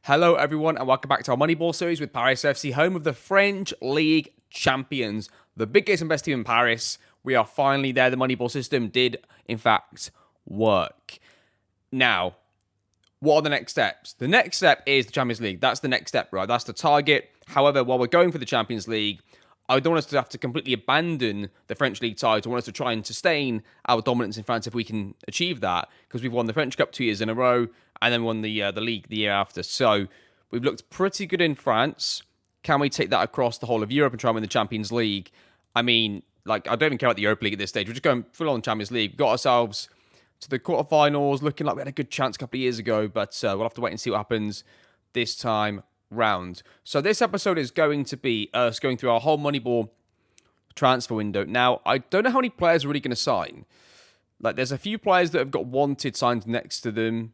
Hello everyone and welcome back to our Moneyball series with Paris FC, home of the French League champions. The biggest and best team in Paris. We are finally there. The Moneyball system did, in fact, work. Now, what are the next steps? The next step is the Champions League. That's the next step, right? That's the target. However, while we're going for the Champions League, I don't want us to have to completely abandon the French League title. I want us to try and sustain our dominance in France if we can achieve that, because we've won the French Cup 2 years in a row and then won the league the year after. So we've looked pretty good in France. Can we take that across the whole of Europe and try and win the Champions League? I mean, I don't even care about the Europa League at this stage. We're just going full on Champions League. We've got ourselves to the quarterfinals, looking like we had a good chance a couple of years ago, but we'll have to wait and see what happens this time round. So this episode is going to be us going through our whole Moneyball transfer window. Now, I don't know how many players are really going to sign. There's a few players that have got wanted signed next to them,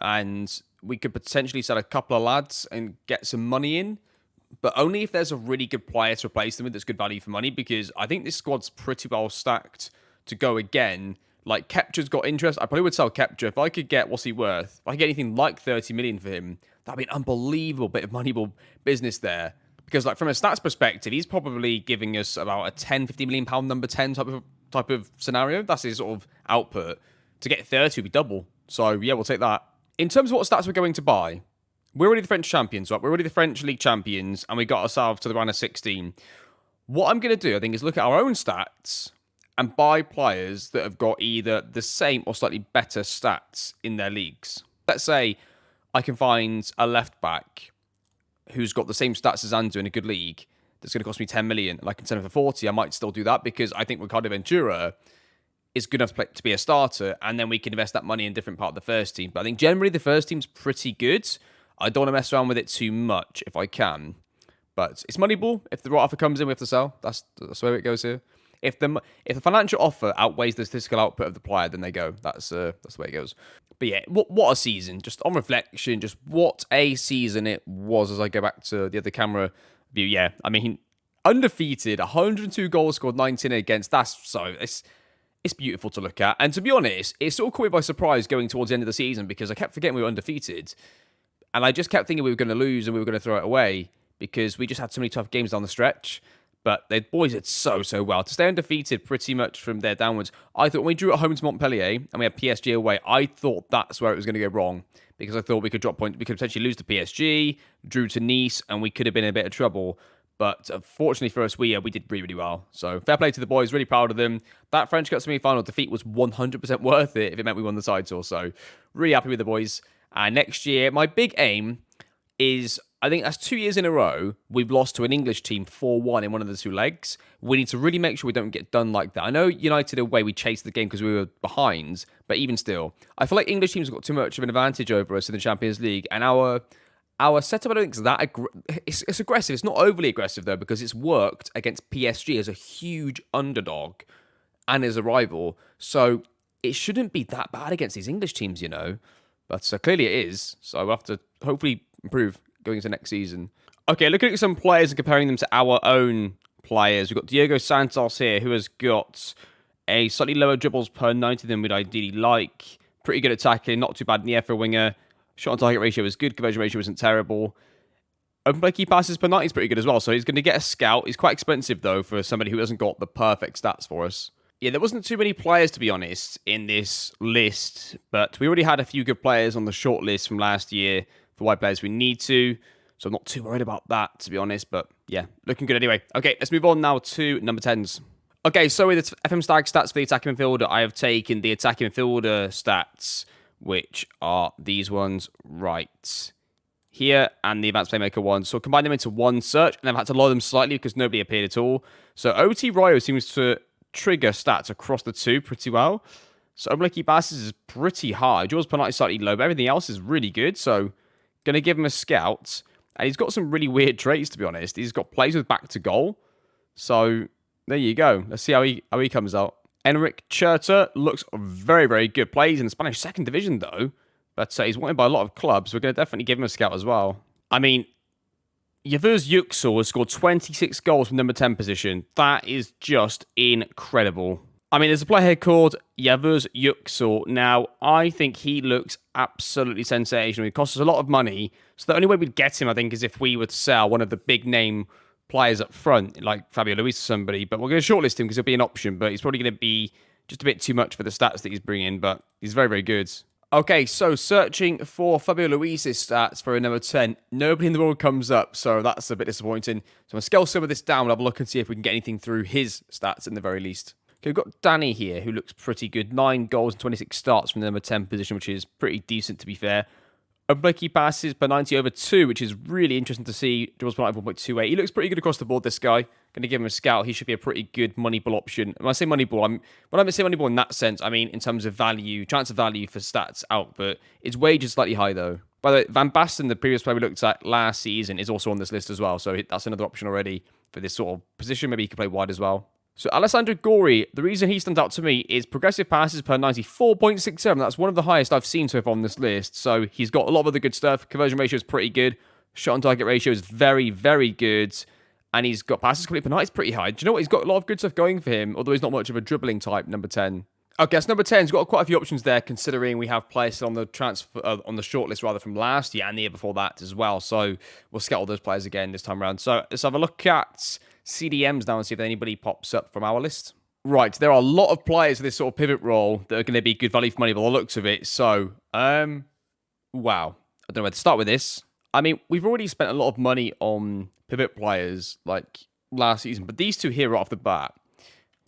and we could potentially sell a couple of lads and get some money in, but only if there's a really good player to replace them with that's good value for money, because I think this squad's pretty well stacked to go again. Kepcher's got interest. I probably would sell Kepcher. If I could get, what's he worth? If I could get anything like 30 million for him, that'd be an unbelievable bit of Moneyball business there. Because from a stats perspective, he's probably giving us about a 10, 50 million pound number 10 type of scenario. That's his sort of output. To get 30 would be double. So yeah, we'll take that. In terms of what stats we're going to buy, we're already the French champions, right? We're already the French League champions, and we got ourselves to the round of 16. What I'm going to do, I think, is look at our own stats and buy players that have got either the same or slightly better stats in their leagues. Let's say I can find a left back who's got the same stats as Andu in a good league that's going to cost me 10 million, and I can send him for 40. I might still do that because I think Ricardo Ventura is good enough to be a starter, and then we can invest that money in a different part of the first team. But I think generally the first team's pretty good. I don't want to mess around with it too much if I can. But it's Moneyball. If the right offer comes in, we have to sell. That's the way it goes here. If the financial offer outweighs the statistical output of the player, then they go. That's the way it goes. But yeah, what a season. Just on reflection, just what a season it was as I go back to the other camera view. Yeah, I mean, undefeated, 102 goals scored, 19 against. It's beautiful to look at. And to be honest, it sort of caught me by surprise going towards the end of the season because I kept forgetting we were undefeated. And I just kept thinking we were going to lose and we were going to throw it away because we just had so many tough games down the stretch. But the boys did so well. To stay undefeated pretty much from there downwards. I thought when we drew at home to Montpellier and we had PSG away, I thought that's where it was going to go wrong. Because I thought we could drop points. We could potentially lose to PSG, drew to Nice, and we could have been in a bit of trouble. But fortunately for us, we did really well. So fair play to the boys. Really proud of them. That French Cup semi-final defeat was 100% worth it if it meant we won the title. So really happy with the boys. And next year, my big aim is, I think that's 2 years in a row, we've lost to an English team 4-1 in one of the two legs. We need to really make sure we don't get done like that. I know United away, we chased the game because we were behind. But even still, I feel like English teams have got too much of an advantage over us in the Champions League. And our setup, I don't think is that it's aggressive. It's not overly aggressive, though, because it's worked against PSG as a huge underdog and as a rival. So it shouldn't be that bad against these English teams, you know. But clearly it is. So we'll have to hopefully improve going into next season. Okay, looking at some players and comparing them to our own players. We've got Diego Santos here, who has got a slightly lower dribbles per 90 than we'd ideally like. Pretty good at tackling, not too bad in the air for a winger. Shot on target ratio was good. Conversion ratio wasn't terrible. Open play key passes per 90 is pretty good as well. So he's going to get a scout. He's quite expensive, though, for somebody who hasn't got the perfect stats for us. Yeah, there wasn't too many players, to be honest, in this list. But we already had a few good players on the short list from last year for why players we need to. So I'm not too worried about that, to be honest. But yeah, looking good anyway. Okay, let's move on now to number 10s. Okay, so with the FM Stag stats for the attacking midfielder, I have taken the attacking midfielder stats, which are these ones right here, and the advanced playmaker one. So combine them into one search, and I've had to lower them slightly because nobody appeared at all. So OT Royo seems to trigger stats across the two pretty well. So open key passes is pretty high. Jaws per 90 is slightly low, but everything else is really good. So going to give him a scout. And he's got some really weird traits, to be honest. He's got plays with back to goal. So there you go. Let's see how he comes out. Enric Cherta looks very good. Plays in the Spanish second division, though. But he's wanted by a lot of clubs. We're going to definitely give him a scout as well. I mean, Yavuz Yüksel has scored 26 goals from number 10 position. That is just incredible. I mean, there's a player here called Yavuz Yuksel. Now, I think he looks absolutely sensational. He costs us a lot of money. So the only way we'd get him, I think, is if we would sell one of the big name players up front, like Fabio Luis or somebody. But we're going to shortlist him because he'll be an option. But he's probably going to be just a bit too much for the stats that he's bringing. But he's very, very good. Okay, so searching for Fabio Luis's stats for a number 10. Nobody in the world comes up, so that's a bit disappointing. So I'm going to scale some of this down and have a look and see if we can get anything through his stats in the very least. Okay, we've got Danny here, who looks pretty good. 9 goals and 26 starts from the number 10 position, which is pretty decent, to be fair. Open key passes per 90 over 2, which is really interesting to see. Dribbles per 1.28. He looks pretty good across the board, this guy. Going to give him a scout. He should be a pretty good Moneyball option. When I say Moneyball, when I say Moneyball in that sense, I mean in terms of value, chance of value for stats output. His wage is slightly high, though. By the way, Van Basten, the previous player we looked at last season, is also on this list as well. So that's another option already for this sort of position. Maybe he could play wide as well. So Alessandro Gori, the reason he stands out to me is progressive passes per 94.67. That's one of the highest I've seen so far on this list. So he's got a lot of other good stuff. Conversion ratio is pretty good. Shot on target ratio is very, very good. And he's got passes complete per night. It's pretty high. Do you know what? He's got a lot of good stuff going for him, although he's not much of a dribbling type, number 10. Okay, so number 10's got quite a few options there, considering we have players on the transfer on the shortlist rather from last year and the year before that as well. So we'll scout all those players again this time around. So let's have a look at CDMs now and see if anybody pops up from our list. Right, there are a lot of players for this sort of pivot role that are going to be good value for money by the looks of it. So, wow. I don't know where to start with this. I mean, we've already spent a lot of money on pivot players like last season, but these two here right off the bat,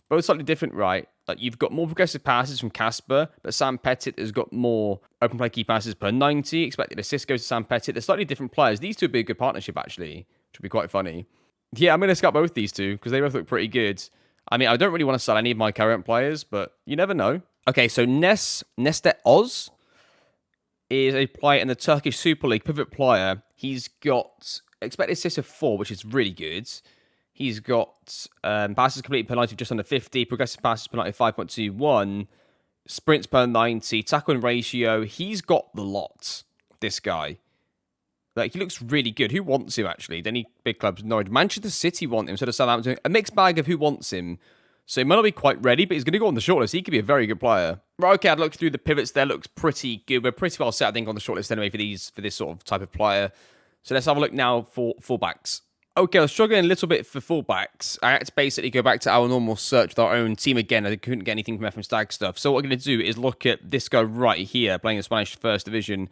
both slightly different, right? Like you've got more progressive passes from Casper, but Sam Pettit has got more open play key passes per 90. Expected assist goes to Sam Pettit. They're slightly different players. These two would be a good partnership, actually, which would be quite funny. Yeah, I'm going to scout both these two because they both look pretty good. I mean, I don't really want to sell any of my current players, but you never know. Okay, so Neste Oz is a player in the Turkish Super League, pivot player. He's got expected assist of 4, which is really good. He's got passes completed per 90 just under 50, progressive passes per 90 5.21, sprints per 90, tackling ratio. He's got the lot, this guy. Like, he looks really good. Who wants him, actually? Any big clubs? Norwich. Manchester City want him, so does Southampton. A mixed bag of who wants him. So he might not be quite ready, but he's going to go on the shortlist. He could be a very good player. Right, okay, I'd look through the pivots there. Looks pretty good. We're pretty well set, I think, on the shortlist anyway for this sort of type of player. So let's have a look now for fullbacks. Okay, I was struggling a little bit for fullbacks. I had to basically go back to our normal search with our own team again. I couldn't get anything from FM Stag stuff. So what I'm going to do is look at this guy right here, playing in Spanish First Division,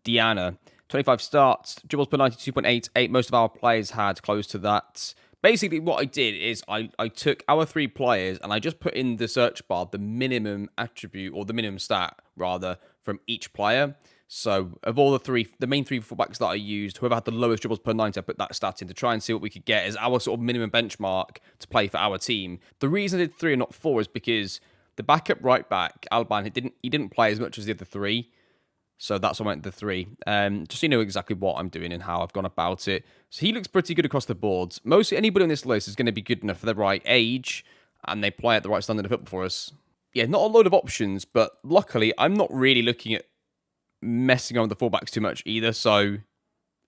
Diana. 25 starts, dribbles per 92.88. Most of our players had close to that. Basically, what I did is I took our 3 players and I just put in the search bar the minimum attribute, or the minimum stat, rather, from each player. So, of all the main 3 fullbacks that I used, whoever had the lowest dribbles per 90, I put that stat in to try and see what we could get as our sort of minimum benchmark to play for our team. The reason I did 3 and not 4 is because the backup right back, Alban, he didn't play as much as the other 3. So that's why I went to 3. Just so you know exactly what I'm doing and how I've gone about it. So he looks pretty good across the boards. Mostly anybody on this list is going to be good enough for the right age, and they play at the right standard of football for us. Yeah, not a load of options, but luckily I'm not really looking at messing on the fullbacks too much either, so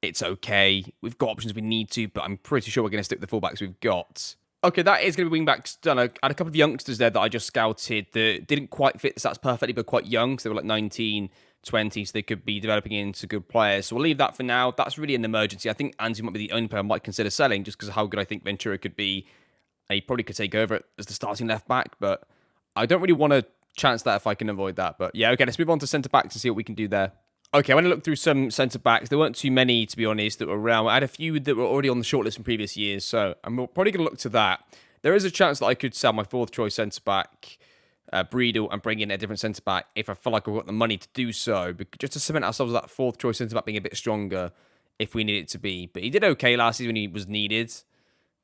it's okay. We've got options if we need to, but I'm pretty sure we're going to stick with the fullbacks we've got. Okay, that is going to be wingbacks done. I had a couple of youngsters there that I just scouted that didn't quite fit the stats perfectly, but quite young, so they were like 19, 20, so they could be developing into good players. So we'll leave that for now. That's really an emergency. I think Anzi might be the only player I might consider selling just because of how good I think Ventura could be. And he probably could take over as the starting left back, but I don't really want to chance that if I can avoid that. But yeah, okay, let's move on to centre backs and see what we can do there. Okay, I want to look through some centre backs. There weren't too many, to be honest, that were around. I had a few that were already on the shortlist from previous years, so I'm probably going to look to that. There is a chance that I could sell my 4th choice centre back, Breedle, and bring in a different centre back if I feel like I've got the money to do so, just to cement ourselves with that 4th choice centre back being a bit stronger if we need it to be. But he did okay last season when he was needed.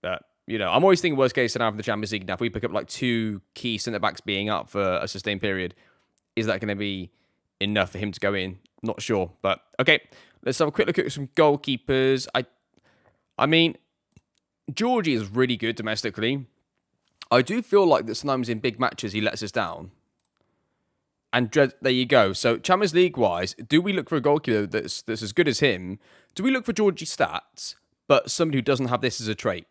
But, you know, I'm always thinking worst case scenario for the Champions League now. If we pick up like 2 key centre backs being up for a sustained period, is that going to be enough for him to go in? Not sure. But, okay, let's have a quick look at some goalkeepers. I mean, Georgie is really good domestically. I do feel like that sometimes in big matches he lets us down. And there you go. So Champions League-wise, do we look for a goalkeeper that's as good as him? Do we look for Georgie's stats, but somebody who doesn't have this as a trait?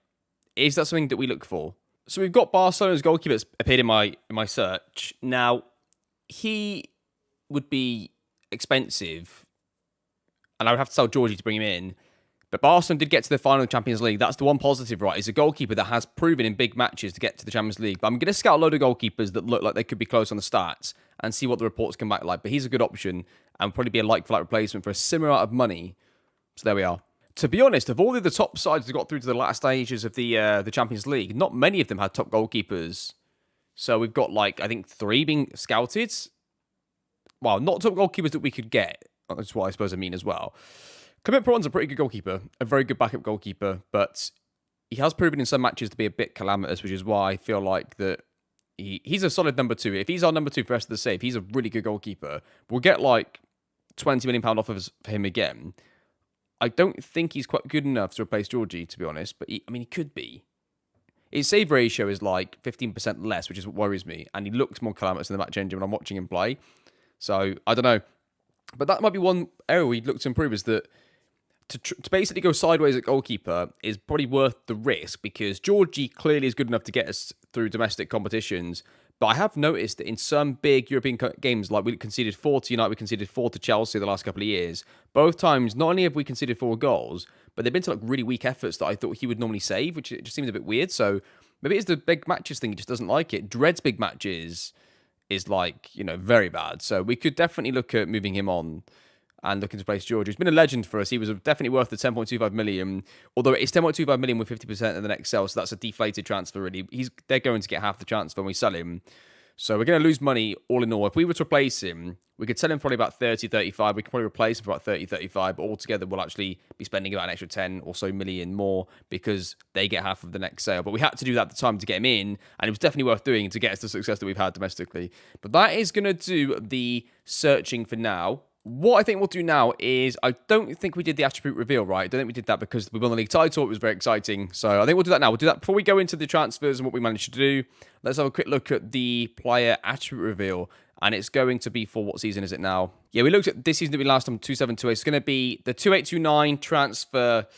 Is that something that we look for? So we've got Barcelona's goalkeeper that's appeared in my search. Now, he would be expensive, and I would have to tell Georgie to bring him in. But Barcelona did get to the final of the Champions League. That's the one positive, right? He's a goalkeeper that has proven in big matches to get to the Champions League. But I'm going to scout a load of goalkeepers that look like they could be close on the stats and see what the reports come back like. But he's a good option and probably be a like-for-like replacement for a similar amount of money. So there we are. To be honest, of all the top sides that got through to the last stages of the Champions League, not many of them had top goalkeepers. So we've got, I think 3 being scouted. Well, not top goalkeepers that we could get. That's what I suppose I mean as well. Clement Perron's a pretty good goalkeeper, a very good backup goalkeeper, but he has proven in some matches to be a bit calamitous, which is why I feel like that he's a solid number 2. If he's our number 2 for the rest of the save, he's a really good goalkeeper. We'll get £20 million offers for him again. I don't think he's quite good enough to replace Georgie, to be honest, but he could be. His save ratio is 15% less, which is what worries me, and he looks more calamitous in the match engine when I'm watching him play. So, I don't know. But that might be one area we'd look to improve, is that to basically go sideways at goalkeeper is probably worth the risk, because Georgie clearly is good enough to get us through domestic competitions. But I have noticed that in some big European games, like we conceded 4 to United, we conceded 4 to Chelsea the last couple of years. Both times, not only have we conceded 4 goals, but they've been to really weak efforts that I thought he would normally save, which it just seems a bit weird. So maybe it's the big matches thing, he just doesn't like it. Dreads big matches is very bad. So we could definitely look at moving him on and looking to replace George, who's been a legend for us. He was definitely worth the 10.25 million, although it's 10.25 million with 50% of the next sale, so that's a deflated transfer, really. They're going to get half the transfer when we sell him. So we're going to lose money all in all. If we were to replace him, we could sell him probably about 30, 35. We could probably replace him for about 30, 35, but altogether we'll actually be spending about an extra 10 or so million more because they get half of the next sale. But we had to do that at the time to get him in, and it was definitely worth doing to get us the success that we've had domestically. But that is going to do the searching for now. What I think we'll do now is, I don't think we did the attribute reveal, right? I don't think we did that because we won the league title. It was very exciting. So I think we'll do that now. We'll do that before we go into the transfers and what we managed to do. Let's have a quick look at the player attribute reveal. And it's going to be for, what season is it now? Yeah, we looked at this season that we last time, 2728. It's going to be the 2829 transfer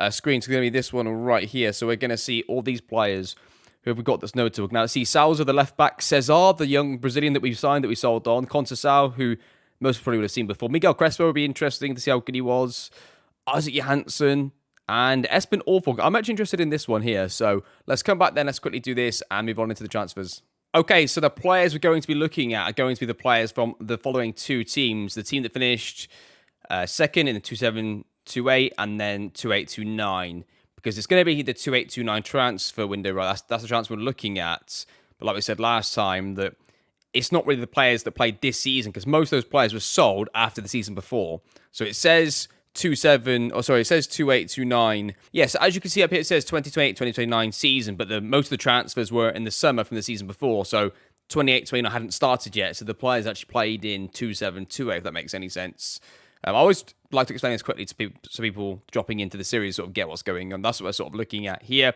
screen. It's going to be this one right here. So we're going to see all these players who have we got that's notable. Now, let's see Salza, the left back. Cesar, the young Brazilian that we've signed, that we sold on. Conceição, who most probably would have seen before. Miguel Crespo would be interesting to see how good he was. Isaac Johansson and Espen Orfog. I'm actually interested in this one here. So let's come back then. Let's quickly do this and move on into the transfers. Okay, so the players we're going to be looking at are going to be the players from the following 2 teams. The team that finished second in the 2728 and then 2829. Because it's going to be the 2829 transfer window, right? That's the transfer we're looking at. But like we said last time, that it's not really the players that played this season, because most of those players were sold after the season before. So it says 2829. Yes, as you can see up here, it says 2028-2029 season, but most of the transfers were in the summer from the season before. So 28-29 hadn't started yet, so the players actually played in 2728, if that makes any sense. I always like to explain this quickly to people, so people dropping into the series sort of get what's going on. That's what we're sort of looking at here.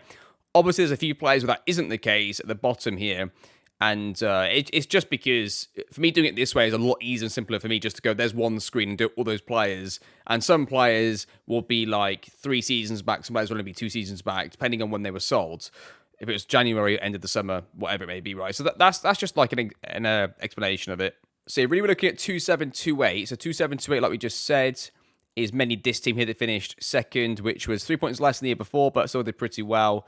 Obviously, there's a few players where that isn't the case at the bottom here. And it's just because, for me, doing it this way is a lot easier and simpler for me just to go, there's one screen and do all those players. And some players will be 3 seasons back, some players will only be 2 seasons back, depending on when they were sold. If it was January, end of the summer, whatever it may be, right? So that's just an explanation of it. So really we're looking at 2728. So 2728, like we just said, is mainly this team here that finished second, which was 3 points less than the year before, but still did pretty well.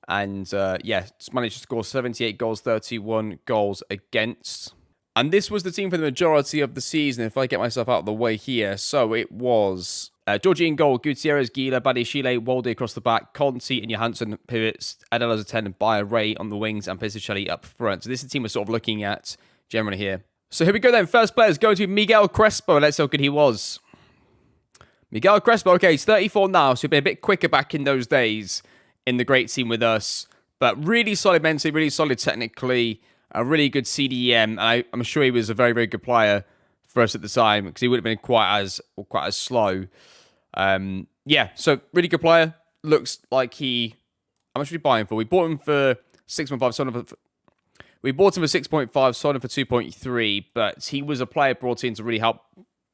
And just managed to score 78 goals, 31 goals against. And this was the team for the majority of the season, if I get myself out of the way here. So it was Georgie in goal, Gutierrez, Gila, Badiashile, Walde across the back, Conti and Johansson pivots, Adel as a 10, and Bayer Ray on the wings, and Pizzicelli up front. So this is the team we're sort of looking at generally here. So here we go then. First player is going to be Miguel Crespo. Let's see how good he was. Miguel Crespo, okay, he's 34 now, so he's been a bit quicker back in those days in the great team with us, but really solid mentally, really solid technically, a really good CDM, and I'm sure he was a very, very good player for us at the time, because he would have been quite as slow. So really good player. Looks like how much did we buy him for? We bought him for 6.5, sold him for 6.5, sold him for 2.3, but he was a player brought in to really help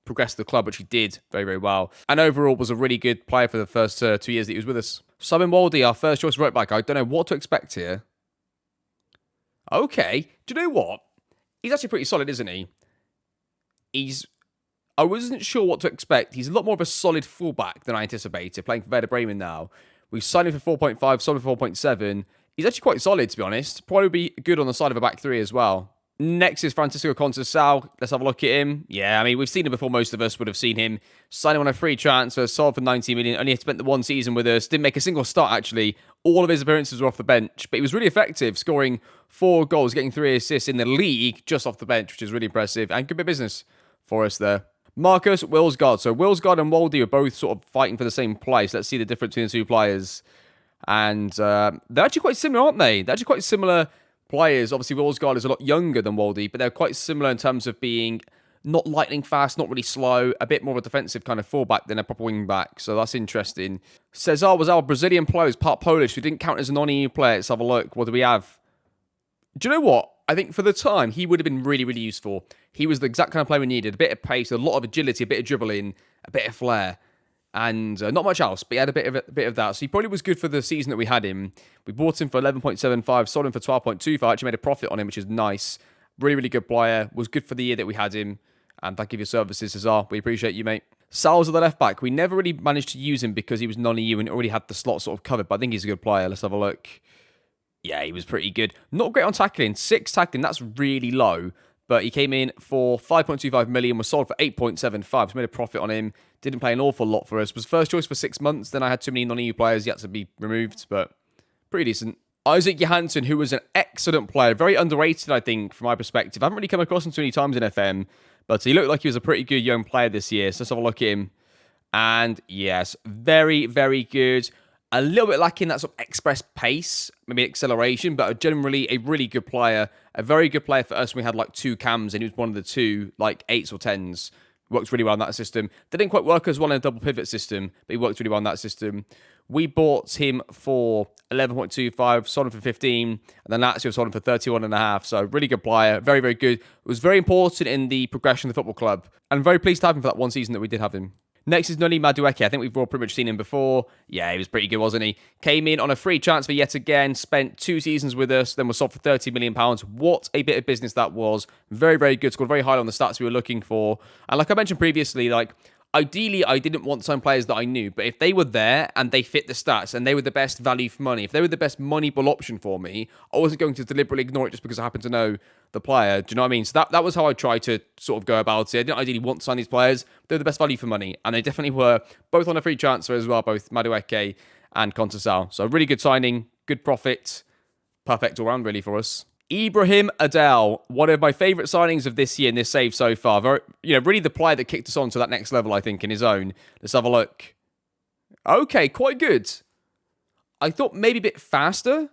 progress the club, which he did very, very well. And overall was a really good player for the first 2 years that he was with us. Simon Waldy, our first choice right back. I don't know what to expect here. Okay. Do you know what? He's actually pretty solid, isn't he? I wasn't sure what to expect. He's a lot more of a solid fullback than I anticipated, playing for Werder Bremen now. We signed him for 4.5, sold him for 4.7. He's actually quite solid, to be honest. Probably be good on the side of a back three as well. Next is Francisco Conceição. Let's have a look at him. Yeah, I mean, we've seen him before. Most of us would have seen him. Signed him on a free transfer, sold for 90 million. Only spent the one season with us. Didn't make a single start, actually. All of his appearances were off the bench. But he was really effective, scoring 4 goals, getting 3 assists in the league just off the bench, which is really impressive. And good bit of business for us there. Marcus Wilsgard. So Wilsgard and Waldy are both sort of fighting for the same place. Let's see the difference between the two players. And they're actually quite similar, aren't they? They're actually quite similar players. Obviously, Wilsgard is a lot younger than Waldy, but they're quite similar in terms of being not lightning fast, not really slow, a bit more of a defensive kind of fullback than a proper wing back. So that's interesting. Cesar was our Brazilian player, was part Polish. We didn't count as a non-EU player. Let's have a look. What do we have? Do you know what? I think for the time, he would have been really, really useful. He was the exact kind of player we needed. A bit of pace, a lot of agility, a bit of dribbling, a bit of flair, and not much else, but he had a bit of that. So he probably was good for the season that we had him. We bought him for 11.75, sold him for 12.25. Actually made a profit on him, which is nice. Really, really good player. Was good for the year that we had him. And thank you for your services, Cesar. We appreciate you, mate. Sal's at the left back. We never really managed to use him because he was non-EU and already had the slot sort of covered, but I think he's a good player. Let's have a look. Yeah, he was pretty good. Not great on tackling. 6 tackling, that's really low. But he came in for 5.25 million, was sold for 8.75. So made a profit on him. Didn't play an awful lot for us. Was first choice for 6 months. Then I had too many non-EU players. He had to be removed, but pretty decent. Isaac Johansson, who was an excellent player. Very underrated, I think, from my perspective. I haven't really come across him too many times in FM, but he looked like he was a pretty good young player this year. So let's have a look at him. And yes, very, very good. A little bit lacking that sort of express pace, maybe acceleration, but generally a really good player. A very good player for us when we had like 2 cams and he was one of the 2, like 8s or 10s. Works really well in that system. They didn't quite work as well in a double pivot system, but he worked really well in that system. We bought him for 11.25, sold him for 15, and then Lazio sold him for 31.5. So really good player, very, very good. It was very important in the progression of the football club. And very pleased to have him for that one season that we did have him. Next is Noni Madueke. I think we've all pretty much seen him before. Yeah, he was pretty good, wasn't he? Came in on a free transfer yet again, spent 2 seasons with us, then was sold for £30 million. What a bit of business that was. Very, very good. Scored very high on the stats we were looking for. And like I mentioned previously, like, ideally, I didn't want some players that I knew, but if they were there and they fit the stats and they were the best value for money, if they were the best Moneyball option for me, I wasn't going to deliberately ignore it just because I happened to know the player. Do you know what I mean? So that was how I tried to sort of go about it. I didn't ideally want to sign these players. They were the best value for money, and they definitely were, both on a free transfer as well, both Madueke and Conceição. So really good signing, good profit, perfect all round really for us. Ibrahim Adel, one of my favourite signings of this year in this save so far. Very, really the player that kicked us on to that next level, I think, in his own. Let's have a look. Okay, quite good. I thought maybe a bit faster,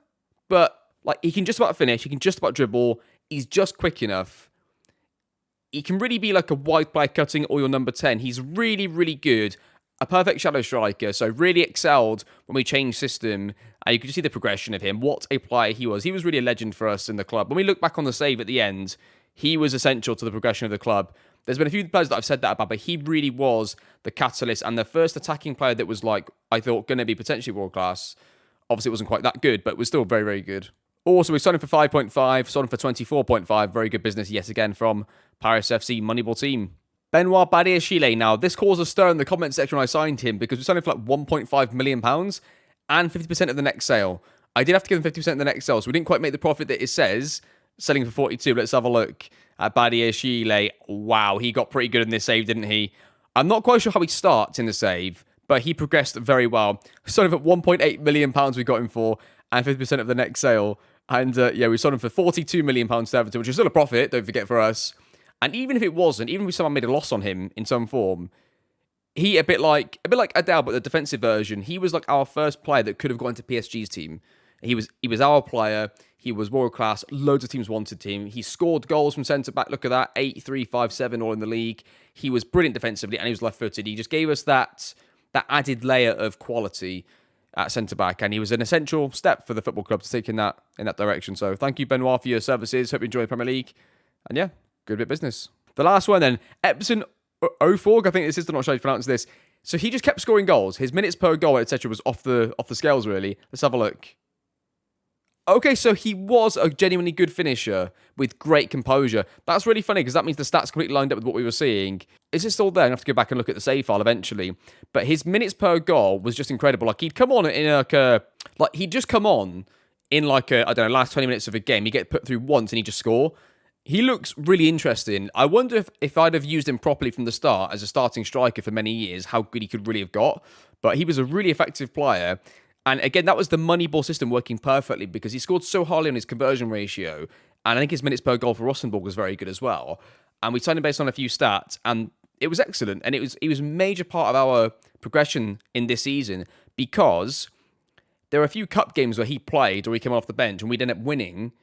but like he can just about finish, he can just about dribble, he's just quick enough. He can really be like a wide player cutting or your number 10. He's really, really good. A perfect shadow striker, so really excelled when we changed system. And you could just see the progression of him. What a player he was. He was really a legend for us in the club. When we look back on the save at the end, he was essential to the progression of the club. There's been a few players that I've said that about, but he really was the catalyst and the first attacking player that was like, I thought, going to be potentially world class. Obviously, it wasn't quite that good, but was still very, very good. Also, we sold him for 5.5, sold him for 24.5. Very good business yet again from Paris FC Moneyball team. Benoit Badiashile. Now, this caused a stir in the comment section when I signed him because we signed him for like £1.5 million and 50% of the next sale. I did have to give him 50% of the next sale, so we didn't quite make the profit that it says, selling for 42. Let's have a look at Badiashile. Wow, he got pretty good in this save, didn't he? I'm not quite sure how he starts in the save, but he progressed very well. Sold him at £1.8 million we got him for, and 50% of the next sale. And we sold him for £42 million to Everton, which is still a profit, don't forget, for us. And even if it wasn't, even if someone made a loss on him in some form, he a bit like Adele, but the defensive version. He was like our first player that could have gone to PSG's team. He was our player. He was world class. Loads of teams wanted him. He scored goals from centre back. Look at that, 8, 3, 5, 7 all in the league. He was brilliant defensively, and he was left footed. He just gave us that added layer of quality at centre back, and he was an essential step for the football club to take in that direction. So thank you, Benoit, for your services. Hope you enjoy the Premier League, and yeah. Good bit of business. The last one then, Epson Oforg, I think this is, I'm not sure how to pronounce this. So he just kept scoring goals. His minutes per goal, etc., was off the scales, really. Let's have a look. Okay, so he was a genuinely good finisher with great composure. That's really funny because that means the stats completely lined up with what we were seeing. Is it still there? I have to go back and look at the save file eventually. But his minutes per goal was just incredible. Like, he'd come on in he'd just come on in like I don't know, last 20 minutes of a game. He'd get put through once and he'd just score. He looks really interesting. I wonder if I'd have used him properly from the start as a starting striker for many years, how good he could really have got. But he was a really effective player. And again, that was the Moneyball system working perfectly because he scored so highly on his conversion ratio. And I think his minutes per goal for Rosenborg was very good as well. And we signed him based on a few stats, and it was excellent. And he was a major part of our progression in this season because there were a few cup games where he played or he came off the bench and we'd end up winning,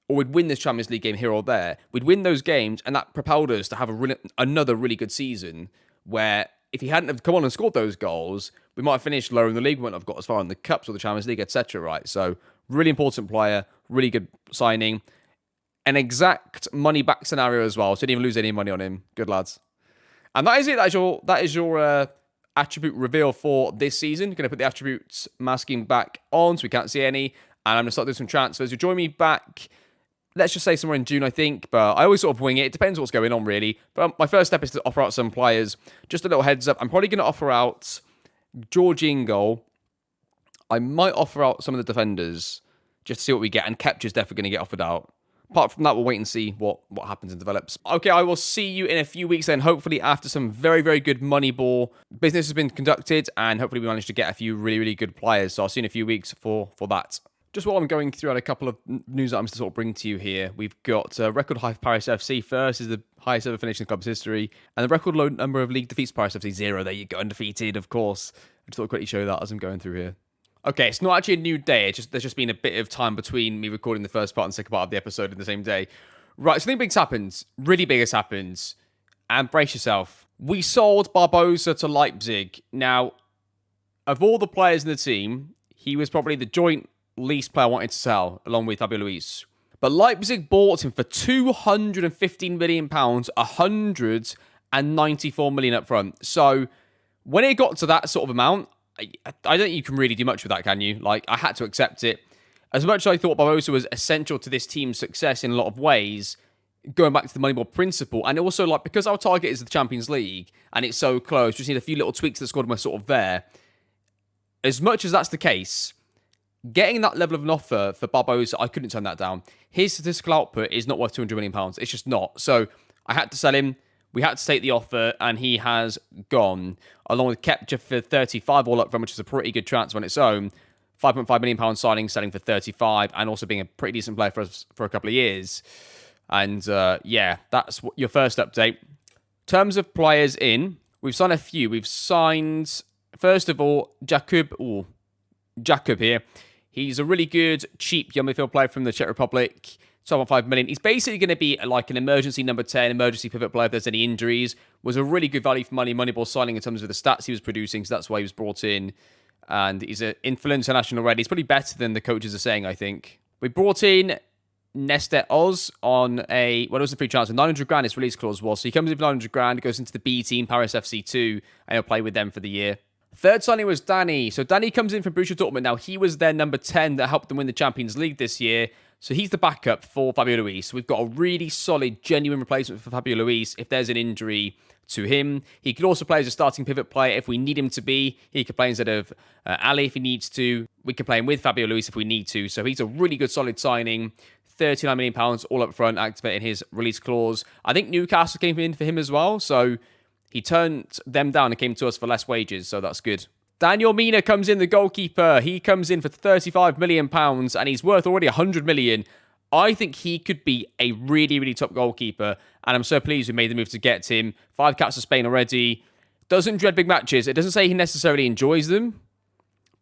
or we'd win this Champions League game here or there. We'd win those games, and that propelled us to have another really good season where if he hadn't have come on and scored those goals, we might have finished lower in the league. We wouldn't have got as far in the Cups or the Champions League, etc. Right? So, really important player, really good signing. An exact money back scenario as well. So, didn't even lose any money on him. Good lads. And that is it. That is your attribute reveal for this season. Going to put the attributes masking back on so we can't see any. And I'm going to start doing some transfers. You'll join me back, let's just say somewhere in June, I think. But I always sort of wing it. It depends what's going on, really. But my first step is to offer out some players. Just a little heads up. I'm probably going to offer out Georgie in goal. I might offer out some of the defenders just to see what we get. And Kepcher's definitely going to get offered out. Apart from that, we'll wait and see what happens and develops. Okay, I will see you in a few weeks then, hopefully after some very, very good Moneyball business has been conducted, and hopefully we managed to get a few really, really good players. So I'll see you in a few weeks for that. Just while I'm going through, I had a couple of news items to sort of bring to you here. We've got record high for Paris FC. First is the highest ever finish in the club's history, and the record low number of league defeats for Paris FC, 0. There you go, undefeated, of course. I just thought I'd quickly show that as I'm going through here. Okay, it's not actually a new day. There's just been a bit of time between me recording the first part and second part of the episode in the same day. Right, something big's happened. Really big has happened. And brace yourself. We sold Barbosa to Leipzig. Now, of all the players in the team, he was probably the joint least player I wanted to sell, along with Fabio Luis. But Leipzig bought him for £215 million, 194 million up front. So, when it got to that sort of amount, I don't think you can really do much with that, can you? Like, I had to accept it. As much as I thought Barbosa was essential to this team's success in a lot of ways, going back to the Moneyball principle, and also, like, because our target is the Champions League, and it's so close, just need a few little tweaks that squad were sort of there. As much as that's the case, getting that level of an offer for Barbosa, I couldn't turn that down. His statistical output is not worth £200 million. It's just not. So, I had to sell him. We had to take the offer, and he has gone, along with Kepcher for 35 all up front, which is a pretty good transfer on its own. £5.5 million signing, selling for 35, and also being a pretty decent player for us for a couple of years. And yeah, that's your first update. In terms of players in, we've signed a few. We've signed, first of all, Jakub here. He's a really good, cheap young midfield player from the Czech Republic. 12.5 million. He's basically going to be like an emergency number 10, emergency pivot player if there's any injuries. Was a really good value for money Moneyball signing in terms of the stats he was producing, so that's why he was brought in. And he's an international already. He's probably better than the coaches are saying, I think. We brought in Nestor Oz on it was a free transfer. 900 grand his release clause was. So he comes in for 900 grand, goes into the B team, Paris FC 2, and he'll play with them for the year. Third signing was Danny. So Danny comes in from Borussia Dortmund. Now, he was their number 10 that helped them win the Champions League this year. So he's the backup for Fabio Luis. We've got a really solid, genuine replacement for Fabio Luis if there's an injury to him. He could also play as a starting pivot player if we need him to be. He could play instead of Ali if he needs to. We can play him with Fabio Luis if we need to. So he's a really good, solid signing. £39 million all up front, activating his release clause. I think Newcastle came in for him as well. So he turned them down and came to us for less wages. So that's good. Daniel Mina comes in, the goalkeeper. He comes in for £35 million, and he's worth already £100 million. I think he could be a really, really top goalkeeper, and I'm so pleased we made the move to get him. 5 caps for Spain already. Doesn't dread big matches. It doesn't say he necessarily enjoys them,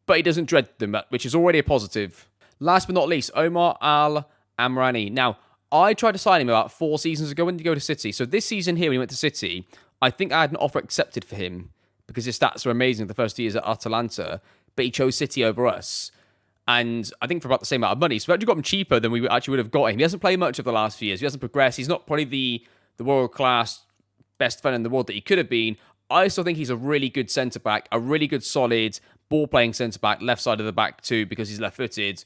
but he doesn't dread them, which is already a positive. Last but not least, Omar Al-Amrani. Now, I tried to sign him about 4 seasons ago when he go to City. So this season here, when he went to City, I think I had an offer accepted for him, because his stats are amazing the first 2 years at Atalanta, but he chose City over us. And I think for about the same amount of money. So we actually got him cheaper than we actually would have got him. He hasn't played much of the last few years. He hasn't progressed. He's not probably the world-class best defender in the world that he could have been. I still think he's a really good centre-back, a really good solid ball-playing centre-back, left side of the back too, because he's left-footed.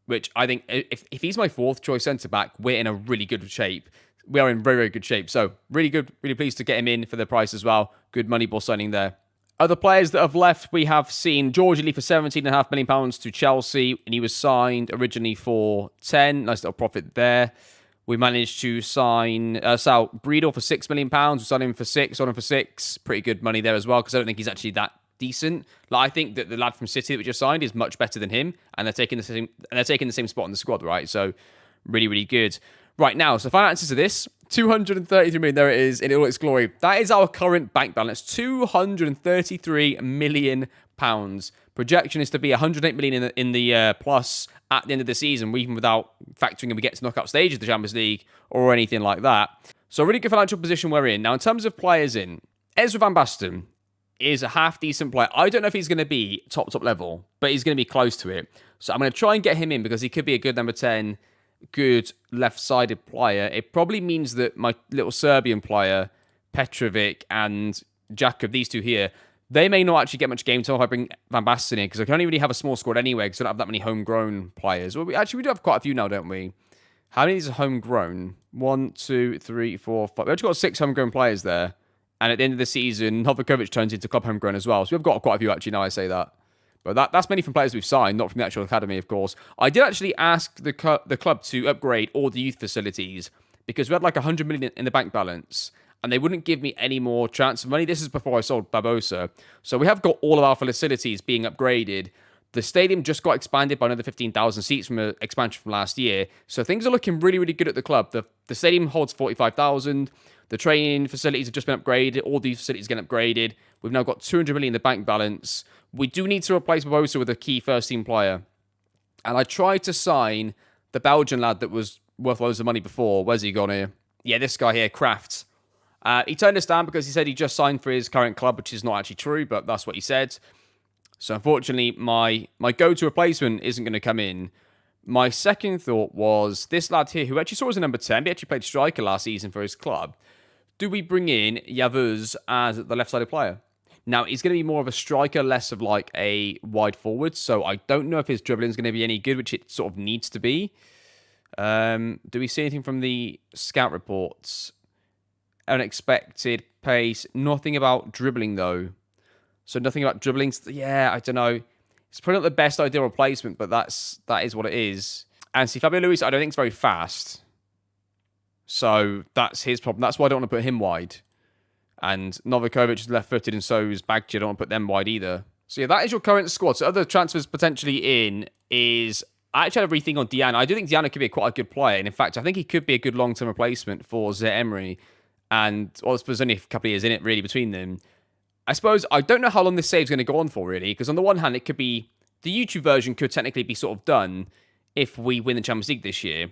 which I think if he's my fourth choice centre-back, we're in a really good shape. We are in very, very good shape. So really good, really pleased to get him in for the price as well. Good Moneyball signing there. Other players that have left, we have seen George leave for £17.5 million to Chelsea, and he was signed originally for 10. Nice little profit there. We managed to sell Breedle for £6 million. We signed him for 6, sold him for 6. Pretty good money there as well, because I don't think he's actually that decent. Like, I think that the lad from City that we just signed is much better than him, and they're taking the same spot in the squad, right? So really, really good. Right now, so finances of this, 233 million, there it is in all its glory. That is our current bank balance, 233 million pounds. Projection is to be 108 million in the plus at the end of the season, even without factoring in we get to knockout stage of the Champions League or anything like that. So a really good financial position we're in. Now, in terms of players in, Ezra Van Basten is a half-decent player. I don't know if he's going to be top level, but he's going to be close to it. So I'm going to try and get him in because he could be a good number 10, good left-sided player. It probably means that my little Serbian player, Petrovic and Jakub, these two here, they may not actually get much game time if I bring Van Basten in, because I can only really have a small squad anyway, because I don't have that many homegrown players. Well, we do have quite a few now, don't we? How many of these are homegrown? 1, 2, 3, 4, 5. We've actually got 6 homegrown players there. And at the end of the season, Novakovic turns into club homegrown as well. So we've got quite a few, actually, now I say that. But that's mainly from players we've signed, not from the actual academy, of course. I did actually ask the club to upgrade all the youth facilities, because we had like 100 million in the bank balance, and they wouldn't give me any more transfer money. This is before I sold Barbosa. So we have got all of our facilities being upgraded. The stadium just got expanded by another 15,000 seats from an expansion from last year. So things are looking really, really good at the club. The stadium holds 45,000. The training facilities have just been upgraded. All these facilities getting upgraded. We've now got 200 million in the bank balance. We do need to replace Barbosa with a key first-team player. And I tried to sign the Belgian lad that was worth loads of money before. Where's he gone here? Yeah, this guy here, Kraft. He turned us down because he said he just signed for his current club, which is not actually true, but that's what he said. So unfortunately, my go-to replacement isn't going to come in. My second thought was this lad here, who actually saw as a number 10, he actually played striker last season for his club. Do we bring in Yavuz as the left-sided player? Now, he's going to be more of a striker, less of like a wide forward, so I don't know if his dribbling is going to be any good, which it sort of needs to be. Do we see anything from the scout reports? Unexpected pace. Nothing about dribbling, though. So nothing about dribbling. Yeah, I don't know. It's probably not the best ideal replacement, but that is what it is. And see, Fabio Luis, I don't think it's very fast. So that's his problem. That's why I don't want to put him wide. And Novakovic is left-footed, and so is Bagchi. I don't want to put them wide either. So yeah, that is your current squad. So other transfers potentially in is... I actually had a rethink on Diana. I do think Diana could be quite a good player. And in fact, I think he could be a good long-term replacement for Zaire Emery. And, well, I suppose only a couple of years in it, really, between them. I suppose I don't know how long this save's going to go on for, really. Because on the one hand, it could be... The YouTube version could technically be sort of done if we win the Champions League this year.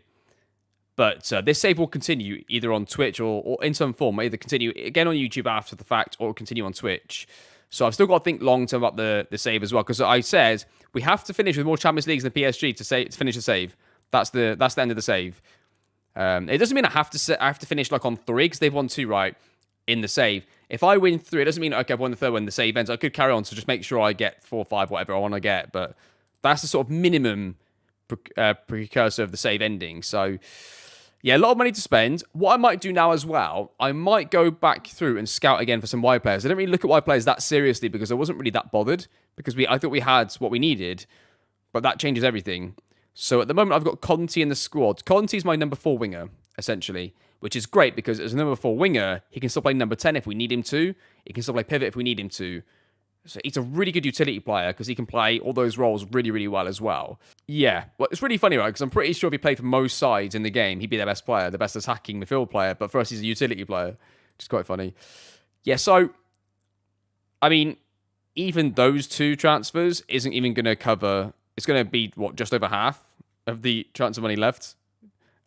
But this save will continue either on Twitch or in some form. Either continue again on YouTube after the fact or continue on Twitch. So I've still got to think long-term about the save as well. Because I said we have to finish with more Champions Leagues than PSG to finish the save. That's the end of the save. It doesn't mean I have to finish like on 3 because they've won 2 right in the save. If I win 3, it doesn't mean okay, I've won the 3rd when the save ends. I could carry on to just make sure I get 4, 5, whatever I want to get. But that's the sort of minimum precursor of the save ending. So yeah, a lot of money to spend. What I might do now as well, I might go back through and scout again for some wide players. I didn't really look at wide players that seriously because I wasn't really that bothered because I thought we had what we needed, but that changes everything. So at the moment, I've got Conte in the squad. Conte's my number 4 winger, essentially, which is great because as a number 4 winger, he can still play number 10 if we need him to. He can still play pivot if we need him to. So he's a really good utility player because he can play all those roles really, really well as well. Yeah, well, it's really funny, right? Because I'm pretty sure if he played for most sides in the game, he'd be their best player, the best attacking midfield player. But for us, he's a utility player, which is quite funny. Yeah, so, I mean, even those 2 transfers isn't even going to cover... It's going to be, what, just over half of the transfer money left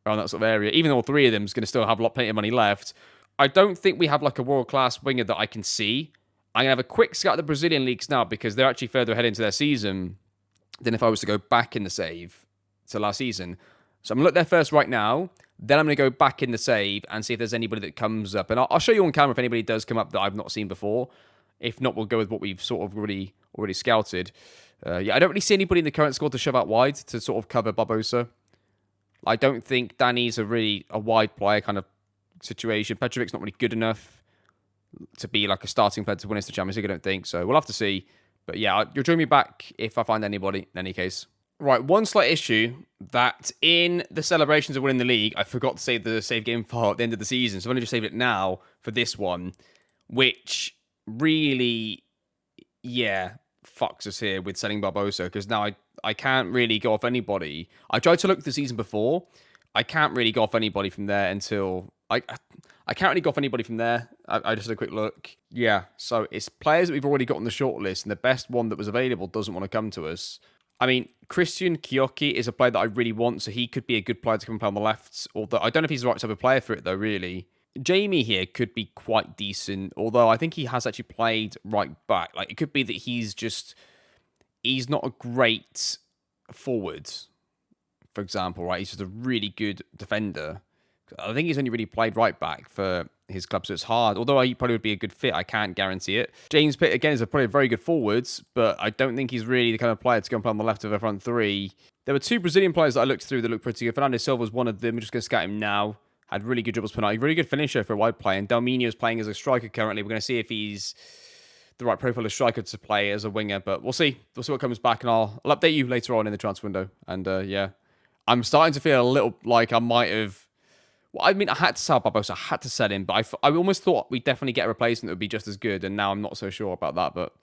around that sort of area. Even though all 3 of them is going to still have plenty of money left. I don't think we have like a world-class winger that I can see. I'm going to have a quick scout at the Brazilian leagues now because they're actually further ahead into their season than if I was to go back in the save to last season. So I'm going to look there first right now. Then I'm going to go back in the save and see if there's anybody that comes up. And I'll show you on camera if anybody does come up that I've not seen before. If not, we'll go with what we've sort of already scouted. Yeah, I don't really see anybody in the current squad to shove out wide to sort of cover Barbosa. I don't think Danny's a wide player kind of situation. Petrovic's not really good enough to be like a starting player to win us the Champions League, I don't think. So we'll have to see. But yeah, you'll join me back if I find anybody in any case. Right, one slight issue that in the celebrations of winning the league, I forgot to save the save game file at the end of the season. So I'm going to just save it now for this one, which really, yeah, fucks us here with selling Barbosa, because now I can't really go off anybody. I tried to look the season before. I can't really go off anybody from there until... I can't really go off anybody from there. I just had a quick look. Yeah, so it's players that we've already got on the shortlist, and the best one that was available doesn't want to come to us. I mean, Christian Kioki is a player that I really want, so he could be a good player to come and play on the left. Although I don't know if he's the right type of player for it, though, really. Jamie here could be quite decent, although I think he has actually played right back. Like, it could be that he's not a great forward, for example, right? He's just a really good defender. I think he's only really played right back for his club, so it's hard. Although he probably would be a good fit, I can't guarantee it. James Pitt, again, is probably a very good forward, but I don't think he's really the kind of player to go and play on the left of the front three. There were two Brazilian players that I looked through that looked pretty good. Fernando Silva was one of them. We're just going to scout him now. Had really good dribbles penalty. Really good finisher for a wide player. And Delminio is playing as a striker currently. We're going to see if he's the right profile of striker to play as a winger, but we'll see. We'll see what comes back, and I'll update you later on in the transfer window. And yeah, I'm starting to feel a little like I might have... Well, I mean, I had to sell Barbosa. I had to sell him, but I almost thought we'd definitely get a replacement that would be just as good, and now I'm not so sure about that, but...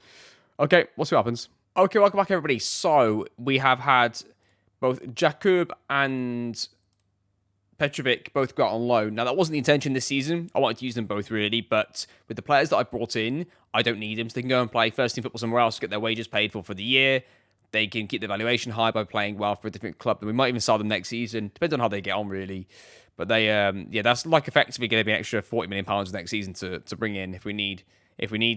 Okay, we'll see what happens. Okay, welcome back, everybody. So, we have had both Jakub and Petrovic both got on loan. Now, that wasn't the intention this season. I wanted to use them both, really, but with the players that I brought in, I don't need them, so they can go and play first-team football somewhere else, get their wages paid for the year. They can keep the valuation high by playing well for a different club. We might even sell them next season. Depends on how they get on, really. But they, yeah, that's like effectively going to be an extra £40 million next season to bring in if we need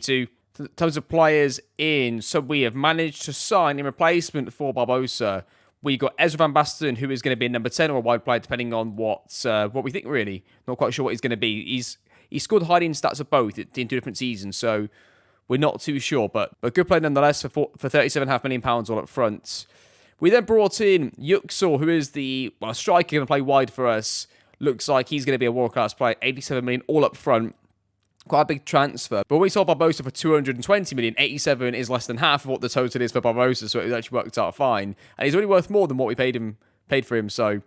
to. In terms of players in, so we have managed to sign in replacement for Barbosa. We got Ezra Van Basten, who is going to be a number 10 or a wide player, depending on what we think, really. Not quite sure what he's going to be. He's scored hiding stats of both in 2 different seasons, so we're not too sure. But good player nonetheless for £37.5 million all up front. We then brought in Yüksel, who is the striker going to play wide for us. Looks like he's going to be a world-class player. 87 million all up front. Quite a big transfer. But when we sold Barbosa for 220 million, 87 is less than half of what the total is for Barbosa, so it actually worked out fine. And he's only worth more than what we paid for him. So,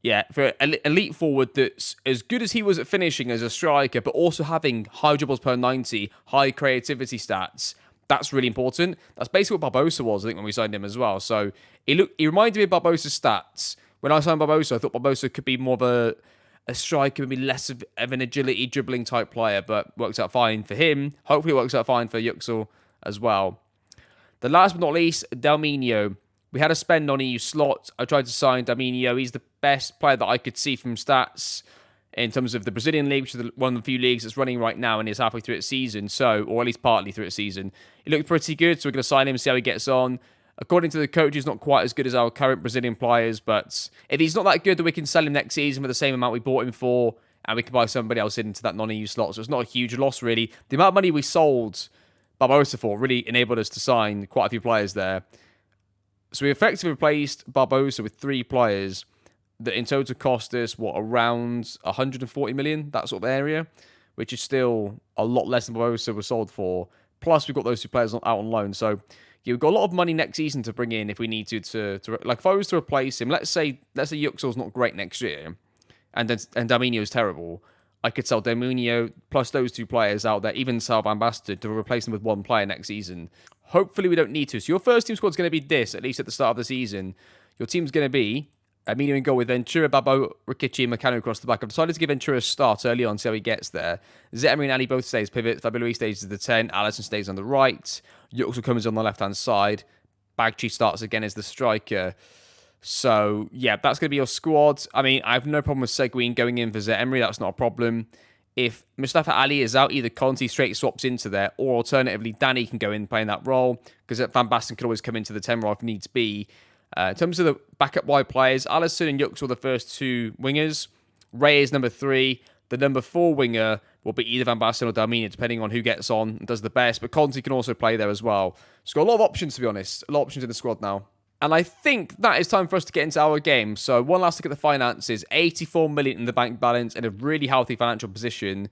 yeah, for an elite forward that's as good as he was at finishing as a striker, but also having high dribbles per 90, high creativity stats, that's really important. That's basically what Barbosa was, I think, when we signed him as well. So, he reminded me of Barbosa's stats. When I signed Barbosa, I thought Barbosa could be more of a striker, maybe less of an agility, dribbling type player, but works out fine for him. Hopefully it works out fine for Yüksel as well. The last but not least, Delminio. We had a spend on EU slot. I tried to sign Delminio. He's the best player that I could see from stats in terms of the Brazilian league, which is one of the few leagues that's running right now and is halfway through its season, or at least partly through its season. He looked pretty good, so we're going to sign him and see how he gets on. According to the coach, he's not quite as good as our current Brazilian players, but if he's not that good, then we can sell him next season for the same amount we bought him for, and we can buy somebody else into that non-EU slot. So it's not a huge loss, really. The amount of money we sold Barbosa for really enabled us to sign quite a few players there. So we effectively replaced Barbosa with 3 players that in total cost us, around 140 million, that sort of area, which is still a lot less than Barbosa was sold for. Plus, we've got those 2 players out on loan, so... Yeah, we've got a lot of money next season to bring in if we need to like if I was to replace him, let's say Yüksel's not great next year, and Delminio's terrible, I could sell Delminio plus those 2 players out there, even sell Van Basten to replace them with 1 player next season. Hopefully we don't need to. So your first team squad's going to be this, at least at the start of the season. Your team's going to be Emilio in goal with Ventura, Babo, Rikichi, and Meccano across the back. I've decided to give Ventura a start early on, see how he gets there. Zetemery and Ali both stay as pivot. Fabio Luis stays as the 10. Alisson stays on the right. Yüksel comes on the left-hand side. Bagchi starts again as the striker. So, yeah, that's going to be your squad. I mean, I have no problem with Seguin going in for Zetemery. That's not a problem. If Mustafa Ali is out, either Conti straight swaps into there, or alternatively, Danny can go in playing that role, because Van Basten could always come into the 10 role if needs be. In terms of the backup wide players, Alisson and Yüksel are the first 2 wingers. Ray is number 3. The number 4 winger will be either Van Basten or Dalmina, depending on who gets on and does the best. But Conti can also play there as well. It's got a lot of options, to be honest. A lot of options in the squad now. And I think that is time for us to get into our game. So one last look at the finances. 84 million in the bank balance in a really healthy financial position.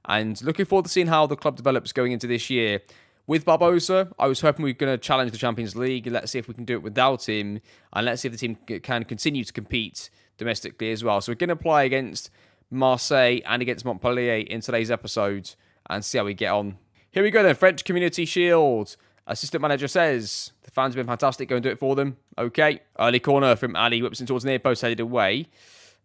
And looking forward to seeing how the club develops going into this year. With Barbosa, I was hoping we were going to challenge the Champions League. Let's see if we can do it without him. And let's see if the team can continue to compete domestically as well. So we're going to play against Marseille and against Montpellier in today's episode and see how we get on. Here we go then. French Community Shield. Assistant manager says the fans have been fantastic. Go and do it for them. Okay. Early corner from Ali. Whips in towards the near post, headed away.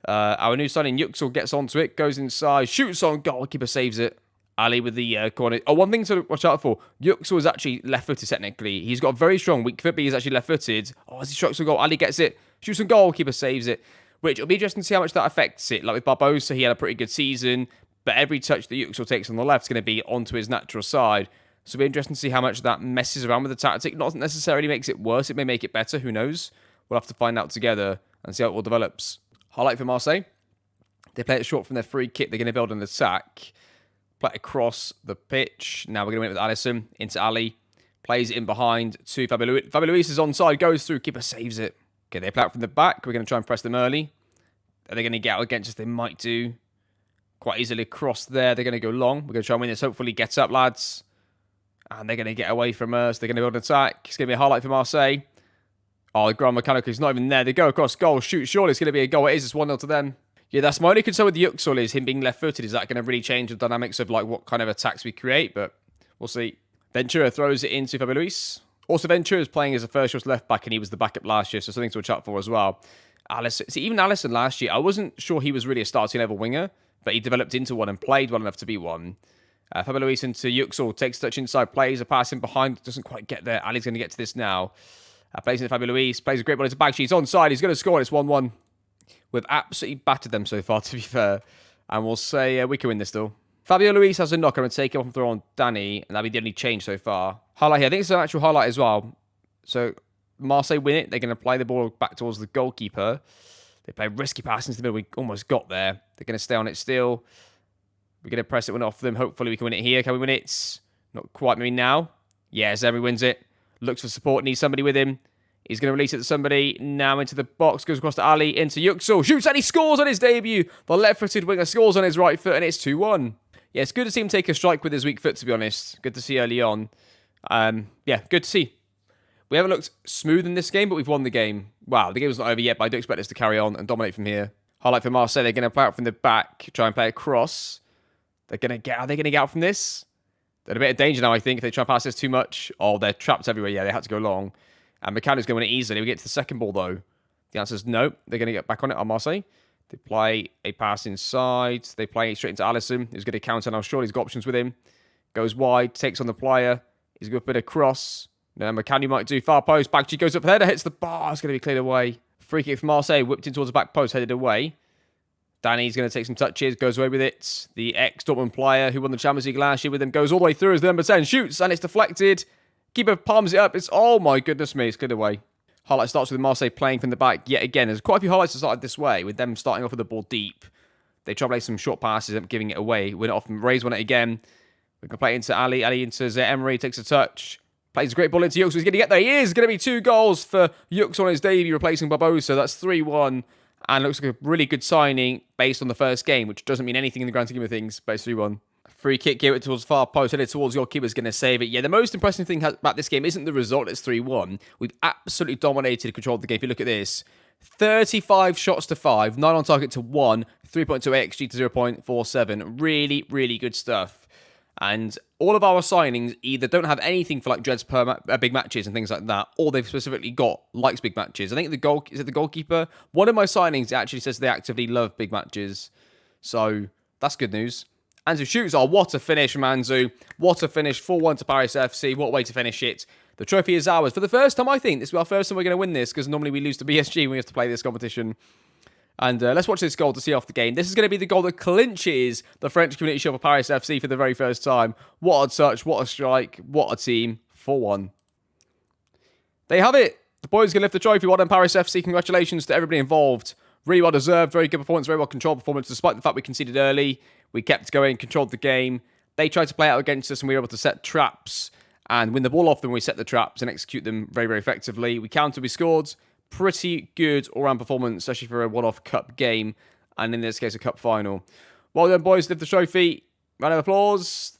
Our new signing, Yüksel, gets onto it. Goes inside. Shoots on goal. Keeper saves it. Ali with the corner. Oh, one thing to watch out for. Yüksel is actually left-footed technically. He's got a very strong weak foot, but he's actually left-footed. Oh, as he strikes a goal, Ali gets it. Shoots on goal. Keeper saves it. Which will be interesting to see how much that affects it. Like with Barbosa, he had a pretty good season. But every touch that Yüksel takes on the left is going to be onto his natural side. So it'll be interesting to see how much that messes around with the tactic. Not necessarily makes it worse. It may make it better. Who knows? We'll have to find out together and see how it all develops. Highlight for Marseille. They play it short from their free kick. They're going to build an attack. Play it across the pitch. Now we're going to win it with Alisson into Ali. Plays it in behind to Fabio Luis. Fabio Luis is onside. Goes through. Keeper saves it. Okay, they play out from the back. We're going to try and press them early. Are they going to get out against us? They might do. Quite easily across there. They're going to go long. We're going to try and win this. Hopefully get up, lads. And they're going to get away from us. They're going to build an attack. It's going to be a highlight for Marseille. Oh, the Grand Mechanical is not even there. They go across goal. Shoot, surely it's going to be a goal. It is. It's 1-0 to them. Yeah, that's my only concern with Yüksel is him being left-footed. Is that going to really change the dynamics of like what kind of attacks we create? But we'll see. Ventura throws it into Fabio Luis. Also, Ventura is playing as a first-choice left-back, and he was the backup last year, so something to watch out for as well. Alisson, see, even Alisson last year, I wasn't sure he was really a starting-level winger, but he developed into one and played well enough to be one. Fabio Luis into Yüksel, takes touch inside, plays a pass in behind, doesn't quite get there. Ali's going to get to this now. Plays into Fabio Luis, plays a great ball into bag. She's onside, he's going to score, and it's 1-1. We've absolutely battered them so far, to be fair. And we'll say we can win this still. Fabio Luis has a knock. I'm going to take it off and throw on Danny, and that'll be the only change so far. Highlight here. I think it's an actual highlight as well. So Marseille win it. They're going to play the ball back towards the goalkeeper. They play risky pass into the middle. We almost got there. They're going to stay on it still. We're going to press it, win it off them. Hopefully we can win it here. Can we win it? Not quite. Maybe now. Yes, Emery wins it. Looks for support. Needs somebody with him. He's going to release it to somebody. Now into the box. Goes across to Ali. Into Yüksel. Shoots and he scores on his debut. The left-footed winger scores on his right foot and it's 2-1. Yeah, it's good to see him take a strike with his weak foot, to be honest. Good to see early on. Yeah, good to see. We haven't looked smooth in this game, but we've won the game. Wow, the game's not over yet, but I do expect us to carry on and dominate from here. Highlight for Marseille. They're going to play out from the back. Try and play across. Are they going to get out from this? They're in a bit of danger now, I think, if they try and pass this too much. Oh, they're trapped everywhere. Yeah, they had to go long. And Meccano's going to win it easily. We get to the second ball, though. The answer is no. They're going to get back on it on Marseille. They play a pass inside. They play it straight into Alisson, who's going to counter now. Surely he's got options with him. Goes wide, takes on the player. He's going to put a cross. Now Meccano might do far post. Bagchi goes up there, hits the bar. It's going to be cleared away. Free kick from Marseille, whipped in towards the back post, headed away. Danny's going to take some touches, goes away with it. The ex-Dortmund player who won the Champions League last year with him goes all the way through as the number 10 shoots, and it's deflected. Keeper palms it up. It's, oh my goodness me, it's cleared away. Highlight starts with Marseille playing from the back yet again. There's quite a few highlights that started this way, with them starting off with the ball deep. They try to play some short passes, up giving it away. Win it off and raise on it again. We can play it into Ali. Ali into Emery, takes a touch. Plays a great ball into Yüksel. He's going to get there. He is going to be 2 goals for Yüksel on his debut, replacing Barbosa. That's 3-1. And looks like a really good signing based on the first game, which doesn't mean anything in the grand scheme of things, but it's 3-1. Free kick, give it towards far post, headed towards your keeper's going to save it. Yeah, the most impressive thing about this game isn't the result, it's 3-1. We've absolutely dominated, controlled the game. If you look at this, 35 shots to 5, 9 on target to 1, 3.2 XG to 0.47. Really, really good stuff. And all of our signings either don't have anything for like dreads per big matches and things like that, or they've specifically got likes big matches. I think is it the goalkeeper? One of my signings actually says they actively love big matches. So that's good news. Anzu shoots. Oh, what a finish from Anzu. What a finish. 4-1 to Paris FC. What a way to finish it. The trophy is ours. For the first time, I think, this will be our first time we're going to win this, because normally we lose to BSG when we have to play this competition. And let's watch this goal to see off the game. This is going to be the goal that clinches the French Community Shield for Paris FC for the very first time. What a touch. What a strike. What a team. 4-1. There you have it. The boys going to lift the trophy. Well done, Paris FC. Congratulations to everybody involved. Really well deserved, very good performance, very well controlled performance. Despite the fact we conceded early, we kept going, controlled the game. They tried to play out against us and we were able to set traps and win the ball off them. We set the traps and execute them very, very effectively. We countered, we scored. Pretty good all-round performance, especially for a one-off cup game, and in this case, a cup final. Well done, boys. Lift the trophy. Round of applause.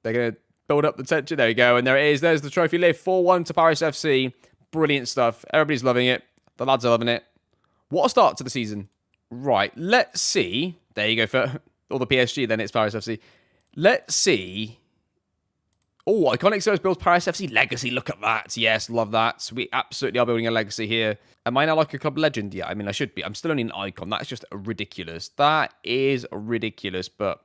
They're going to build up the tension. There you go, and there it is. There's the trophy lift. 4-1 to Paris FC. Brilliant stuff. Everybody's loving it. The lads are loving it. What a start to the season. Right, let's see. There you go for all the PSG, then it's Paris FC. Let's see. Oh, Iconic Service builds Paris FC legacy. Look at that. Yes, love that. We absolutely are building a legacy here. Am I now like a club legend? Yeah, I mean, I should be. I'm still only an icon. That's just ridiculous. That is ridiculous, but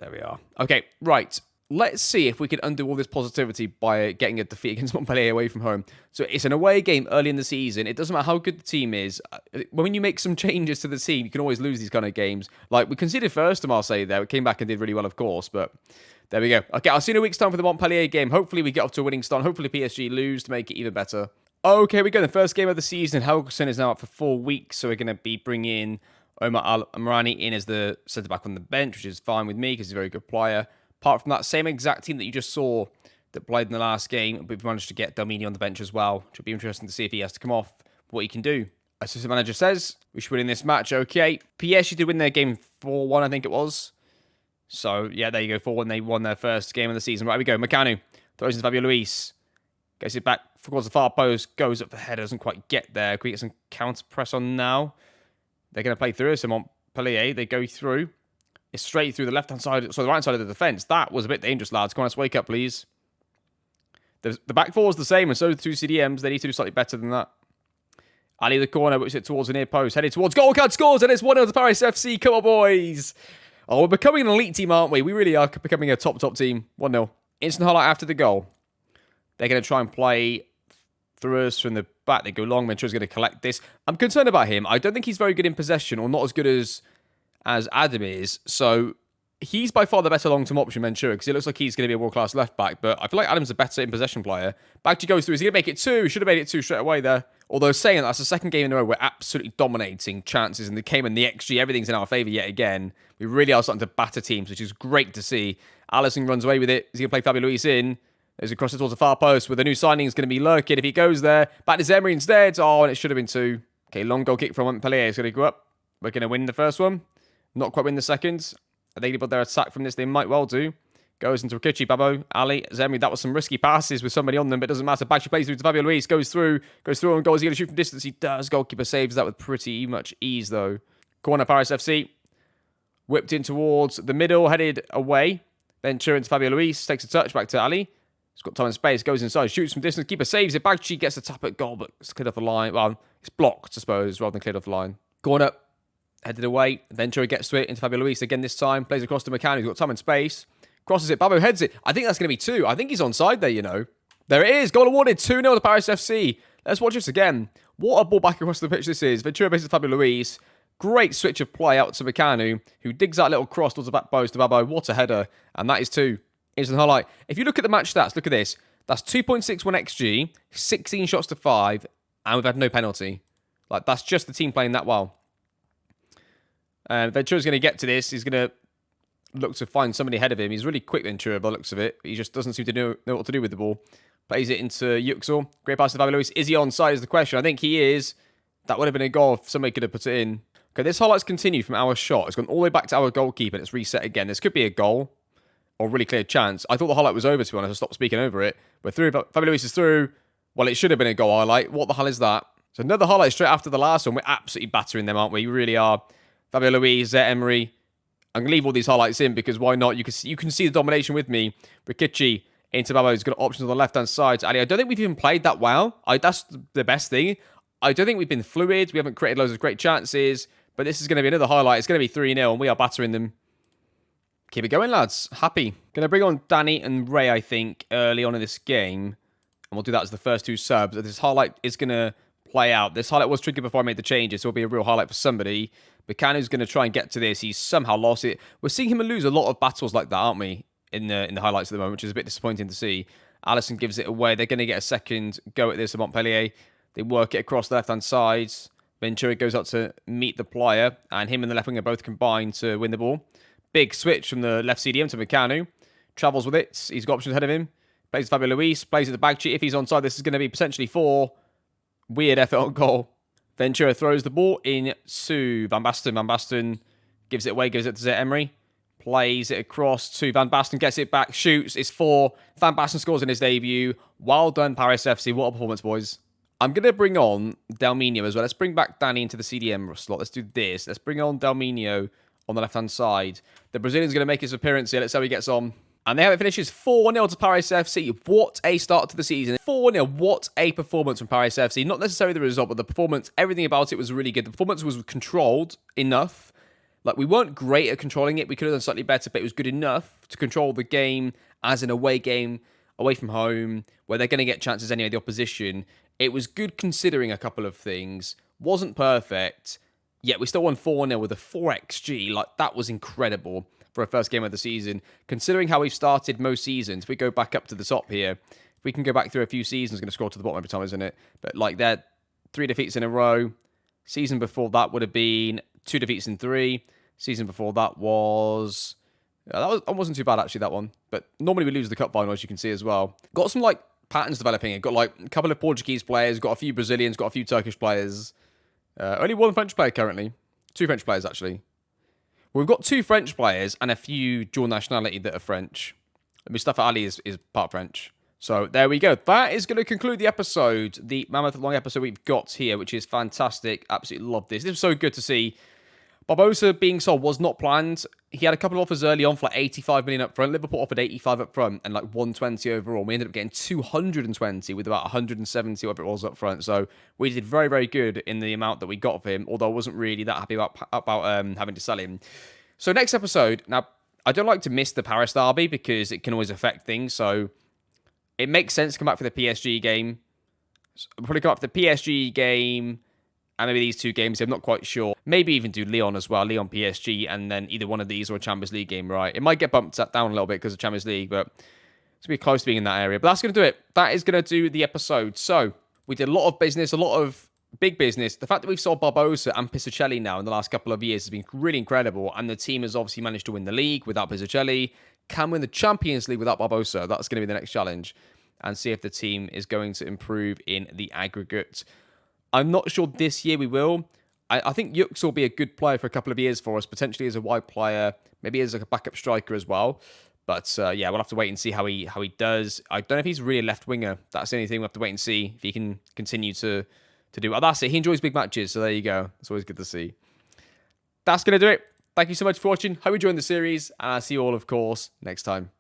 there we are. Okay, right. Let's see if we can undo all this positivity by getting a defeat against Montpellier away from home. So it's an away game early in the season. It doesn't matter how good the team is. When you make some changes to the team, you can always lose these kind of games. Like, we conceded first to Marseille there. We came back and did really well, of course, but there we go. Okay, I'll see you in a week's time for the Montpellier game. Hopefully we get off to a winning start. Hopefully PSG lose to make it even better. Okay, we go. The first game of the season. Helgson is now up for 4 weeks, so we're going to be bringing Omar Al-Amrani in as the centre-back on the bench, which is fine with me because he's a very good player. Apart from that same exact team that you just saw that played in the last game, we've managed to get Delmini on the bench as well, which would be interesting to see if he has to come off, what he can do. Assistant manager says we should win in this match. Okay, PSG did win their game 4-1, I think it was. So, yeah, there you go, 4-1. They won their first game of the season. Right, we go. Macanu throws into Fabio Luis. Gets it back towards the far post. Goes up the header. Doesn't quite get there. Can we get some counter press on now? They're going to play through. So Montpellier, they go through. It's straight through the left-hand side, so the right side of the defence. That was a bit dangerous, lads. Come on, let's wake up, please. The back four is the same, and so do the two CDMs. They need to do slightly better than that. Ali the corner, which is towards the near post. Headed towards goal. Card scores, and it's 1-0 to Paris FC. Come on, boys. Oh, we're becoming an elite team, aren't we? We really are becoming a top team. 1-0. Instant highlight after the goal. They're going to try and play through us from the back. They go long. Ventura's going to collect this. I'm concerned about him. I don't think he's very good in possession, or not as good as Adam is. So he's by far the better long-term option, Ventura, because it looks like he's going to be a world-class left-back. But I feel like Adam's a better in-possession player. Bagchi goes through. Is he going to make it 2? Should have made it 2 straight away there. Although saying that's the second game in a row we're absolutely dominating chances in the game and the XG. Everything's in our favour yet again. We really are starting to batter teams, which is great to see. Allison runs away with it. He's going to play Fabio Luis in. There's a cross towards the far post where the new signing is going to be Lurkin. If he goes there, back to Zemri instead. Oh, and it should have been 2. Okay, long goal kick from Montpellier. It's going to go up. We're going to win the first one. Not quite win the second. Are they going to build their attack from this? They might well do. Goes into Rikichi, Babo, Ali, Zemri. That was some risky passes with somebody on them, but it doesn't matter. Bagchi plays through to Fabio Luis. Goes through on goal. Is he going to shoot from distance? He does. Goalkeeper saves that with pretty much ease, though. Corner, Paris FC. Whipped in towards the middle, headed away. Ventura into Fabio Luis. Takes a touch back to Ali. He's got time and space. Goes inside. Shoots from distance. Keeper saves it. Bagchi gets a tap at goal, but it's cleared off the line. Well, it's blocked, I suppose, rather than cleared off the line. Corner. Headed away. Ventura gets to it into Fabio Luis again this time. Plays across to McCann. He's got time and space. Crosses it. Babo heads it. I think that's going to be 2. I think he's onside there, you know. There it is. Goal awarded. 2-0 to Paris FC. Let's watch this again. What a ball back across the pitch this is. Ventura bases Fabio Luis. Great switch of play out to Macanu, who digs that little cross towards the back post to Babo. What a header. And that is 2. Instant highlight. If you look at the match stats, look at this. That's 2.61 XG, 16 shots to 5, and we've had no penalty. Like, that's just the team playing that well. Ventura's going to get to this. He's going to look to find somebody ahead of him. He's really quick, Ventura, by the looks of it. He just doesn't seem to know what to do with the ball. Plays it into Yuxel. Great pass to Fabio Luis. Is he onside is the question. I think he is. That would have been a goal if somebody could have put it in. Okay, this highlight's continued from our shot. It's gone all the way back to our goalkeeper and it's reset again. This could be a goal or a really clear chance. I thought the highlight was over, to be honest. I stopped speaking over it. We're through. Fabio Luis is through. Well, it should have been a goal highlight. What the hell is that? So another highlight straight after the last one. We're absolutely battering them, aren't we? We really are. Fabio Luis, Emery. I'm going to leave all these highlights in because why not? You can see the domination with me. Rikichi into Babo. He's got options on the left-hand side. Ali, I don't think we've even played that well. That's the best thing. I don't think we've been fluid. We haven't created loads of great chances. But this is going to be another highlight. It's going to be 3-0 and we are battering them. Keep it going, lads. Happy. Going to bring on Danny and Ray, I think, early on in this game. And we'll do that as the first 2 subs. This highlight is going to play out. This highlight was triggered before I made the changes, so it'll be a real highlight for somebody. Buchanan's going to try and get to this. He's somehow lost it. We're seeing him lose a lot of battles like that, aren't we? In the highlights at the moment, which is a bit disappointing to see. Allison gives it away. They're going to get a second go at this at Montpellier. They work it across the left-hand side. Ventura goes out to meet the player, and him and the left winger both combine to win the ball. Big switch from the left CDM to Meccano. Travels with it. He's got options ahead of him. Plays Fabio Luis. Plays at the back cheat. If he's onside, this is going to be potentially 4. Weird effort on goal. Ventura throws the ball in to Van Basten. Van Basten gives it away, gives it to Zé Emery. Plays it across to Van Basten, gets it back, shoots. It's 4. Van Basten scores in his debut. Well done, Paris FC. What a performance, boys. I'm going to bring on Delminho as well. Let's bring back Danny into the CDM slot. Let's do this. Let's bring on Delminho on the left-hand side. The Brazilian's going to make his appearance here. Let's see how he gets on. And there it finishes 4-0 to Paris FC. What a start to the season. 4-0. What a performance from Paris FC. Not necessarily the result, but the performance. Everything about it was really good. The performance was controlled enough. Like, we weren't great at controlling it. We could have done slightly better, but it was good enough to control the game as an away game, away from home, where they're going to get chances anyway, the opposition. It was good considering a couple of things. Wasn't perfect, yet we still won 4-0 with a 4xG. Like, that was incredible for a first game of the season. Considering how we've started most seasons, if we go back up to the top here, if we can go back through a few seasons, going to scroll to the bottom every time, isn't it? But like, they're 3 defeats in a row. Season before that would have been 2 defeats in 3. Season before that was... that wasn't too bad, actually, that one. But normally we lose the cup final, as you can see as well. Got some, like, patterns developing. It got, like, a couple of Portuguese players, got a few Brazilians, got a few Turkish players. Only 1 French player currently. 2 French players, actually. Well, we've got 2 French players and a few dual nationality that are French. Mustafa Ali is part French. So, there we go. That is going to conclude the episode. The mammoth-long episode we've got here, which is fantastic. Absolutely love this. This was so good to see. Barbosa being sold was not planned. He had a couple of offers early on for like 85 million up front. Liverpool offered 85 up front and like 120 overall. We ended up getting 220 with about 170 whatever it was up front. So we did very, very good in the amount that we got for him, although I wasn't really that happy about having to sell him. So next episode, now I don't like to miss the Paris derby because it can always affect things. So it makes sense to come back for the PSG game. So we'll probably come up for the PSG game. And maybe these 2 games, I'm not quite sure. Maybe even do Lyon as well, Lyon PSG, and then either one of these or a Champions League game, right? It might get bumped down a little bit because of Champions League, but it's going to be close to being in that area. But that's going to do it. That is going to do the episode. So, we did a lot of business, a lot of big business. The fact that we've sold Barbosa and Piscicelli now in the last couple of years has been really incredible, and the team has obviously managed to win the league without Piscicelli, can win the Champions League without Barbosa. That's going to be the next challenge, and see if the team is going to improve in the aggregate. I'm not sure this year we will. I think Yux will be a good player for a couple of years for us, potentially as a wide player, maybe as a backup striker as well. But yeah, we'll have to wait and see how he does. I don't know if he's really a left winger. That's the only thing we'll have to wait and see if he can continue to do. Well, that's it. He enjoys big matches, so there you go. It's always good to see. That's going to do it. Thank you so much for watching. Hope you enjoyed the series, and I'll see you all, of course, next time.